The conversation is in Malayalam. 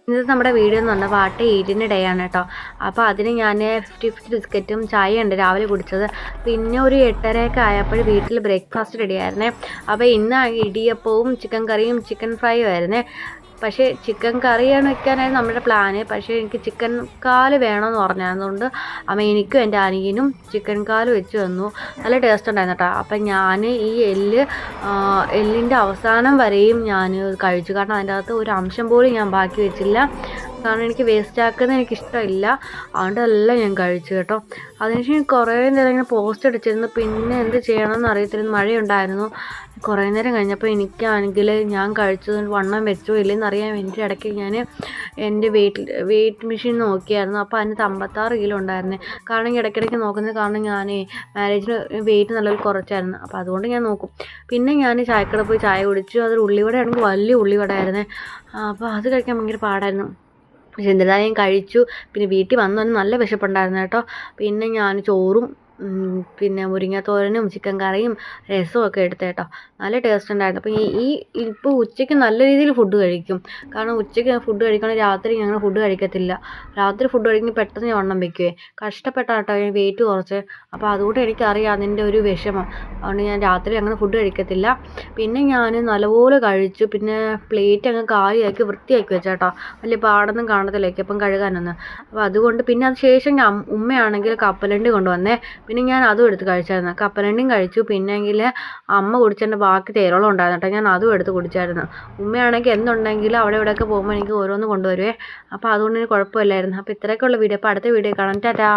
ഇന്നത്തെ നമ്മുടെ വീഡിയോ എന്ന് പറഞ്ഞാൽ വാട്ട ഈറ്റിൻ്റെ ഡേ ആണ് കേട്ടോ. അപ്പോൾ അതിന് ഞാൻ 50 ബിസ്ക്കറ്റും ചായ ഉണ്ട് രാവിലെ കുടിച്ചത്. പിന്നെ ഒരു 8:30 ആയപ്പോൾ വീട്ടിൽ ബ്രേക്ക്ഫാസ്റ്റ് റെഡി ആയിരുന്നേ. അപ്പോൾ ഇന്ന് ഇടിയപ്പവും ചിക്കൻ കറിയും ചിക്കൻ ഫ്രൈയും ആയിരുന്നേ. പക്ഷേ ചിക്കൻ കറിയാണ് വെക്കാനായിരുന്നു നമ്മുടെ പ്ലാന്. പക്ഷേ എനിക്ക് ചിക്കൻ കാല് വേണമെന്ന് പറഞ്ഞതുകൊണ്ട് അമ്മ എനിക്കും എൻ്റെ അനിയനും ചിക്കൻ കാല് വെച്ച് തന്നു. നല്ല ടേസ്റ്റ് ഉണ്ടായിരുന്നു കേട്ടോ. അപ്പം ഞാൻ ഈ എല്ലിൻ്റെ അവസാനം വരെയും ഞാൻ കഴിച്ചു. കാരണം അതിൻ്റെ അകത്ത് ഒരു അംശം പോലും ഞാൻ ബാക്കി വെച്ചില്ല. കാരണം എനിക്ക് വേസ്റ്റ് ആക്കുന്നത് എനിക്കിഷ്ടമില്ല. അതുകൊണ്ട് എല്ലാം ഞാൻ കഴിച്ചു കേട്ടോ. അതിനുശേഷം കുറേ നേരം ഇങ്ങനെ പോസ്റ്റ് അടിച്ചിരുന്നു. പിന്നെ എന്ത് ചെയ്യണമെന്ന് അറിയത്തില്ല, മഴയുണ്ടായിരുന്നു. കുറേ നേരം കഴിഞ്ഞപ്പോൾ എനിക്കാണെങ്കിൽ ഞാൻ കഴിച്ചത് വണ്ണം വെച്ചോ ഇല്ലെന്ന് അറിയാൻ വേണ്ടി ഇടയ്ക്ക് ഞാൻ എൻ്റെ വെയിറ്റ് മെഷീൻ നോക്കിയായിരുന്നു. അപ്പോൾ അതിന് 56 കിലോ ഉണ്ടായിരുന്നു. കാരണം ഇടയ്ക്കിടയ്ക്ക് നോക്കുന്നത് കാരണം ഞാൻ മാരേജിന് വെയിറ്റ് നല്ലപോലെ കുറച്ചായിരുന്നു. അപ്പോൾ അതുകൊണ്ട് ഞാൻ നോക്കും. പിന്നെ ഞാൻ ചായക്കട പോയി ചായ കുടിച്ചു. അതൊരു ഉള്ളിവട ആണെങ്കിൽ വലിയ ഉള്ളിവട ആയിരുന്നേ. അപ്പോൾ അത് കഴിക്കാൻ ഭയങ്കര പാടായിരുന്നു. പക്ഷെ എന്തായാലും ഞാൻ കഴിച്ചു. പിന്നെ വീട്ടിൽ വന്നു നല്ല വിശപ്പുണ്ടായിരുന്നു കേട്ടോ. പിന്നെ ഞാൻ ചോറും പിന്നെ മുരിങ്ങത്തോരനും ചിക്കൻ കറിയും രസവും ഒക്കെ എടുത്ത് കേട്ടോ. നല്ല ടേസ്റ്റ് ഉണ്ടായിരുന്നു. അപ്പോൾ ഇപ്പോൾ ഉച്ചയ്ക്ക് നല്ല രീതിയിൽ ഫുഡ് കഴിക്കും. കാരണം ഉച്ചയ്ക്ക് ഫുഡ് കഴിക്കണം, രാത്രി ഞങ്ങൾ ഫുഡ് കഴിക്കത്തില്ല. രാത്രി ഫുഡ് കഴിക്കുമ്പോൾ പെട്ടെന്ന് ഞാൻ വണ്ണം വയ്ക്കുവേ. കഷ്ടപ്പെട്ടാണ് കേട്ടോ ഞാൻ വെയിറ്റ് കുറച്ച്. അപ്പോൾ അതുകൊണ്ട് എനിക്കറിയാം അതിൻ്റെ ഒരു വിഷമം. അതുകൊണ്ട് ഞാൻ രാത്രി അങ്ങനെ ഫുഡ് കഴിക്കത്തില്ല. പിന്നെ ഞാൻ നല്ലപോലെ കഴിച്ചു. പിന്നെ പ്ലേറ്റ് അങ്ങ് കാലിയാക്കി വൃത്തിയാക്കി വെച്ചേട്ടോ. വലിയ പാടൊന്നും കാണത്തില്ല അപ്പം കഴുകാനൊന്നും. അപ്പോൾ അതുകൊണ്ട് പിന്നെ അത് ശേഷം ഉമ്മയാണെങ്കിൽ കപ്പലണ്ടി കൊണ്ടുവന്നേ. പിന്നെ ഞാൻ അതും എടുത്ത് കഴിച്ചായിരുന്നു. കപ്പലണ്ടിയും കഴിച്ചു. പിന്നെങ്കിൽ അമ്മ കുടിച്ചതിൻ്റെ ബാക്കി തേരോളം ഉണ്ടായിരുന്നു കേട്ടോ. ഞാൻ അതും എടുത്ത് കുടിച്ചായിരുന്നു. ഉമ്മയാണെങ്കിൽ എന്തുണ്ടെങ്കിലും അവിടെ ഇവിടെയൊക്കെ പോകുമ്പോൾ എനിക്ക് ഓരോന്ന് കൊണ്ടുവരുവേ. അപ്പോൾ അതുകൊണ്ട് എനിക്ക് കുഴപ്പമില്ലായിരുന്നു. അപ്പോൾ ഇത്രയൊക്കെ ഉള്ള വീഡിയോ. അപ്പോൾ അടുത്ത വീഡിയോ കാണാം. ടാറ്റാ.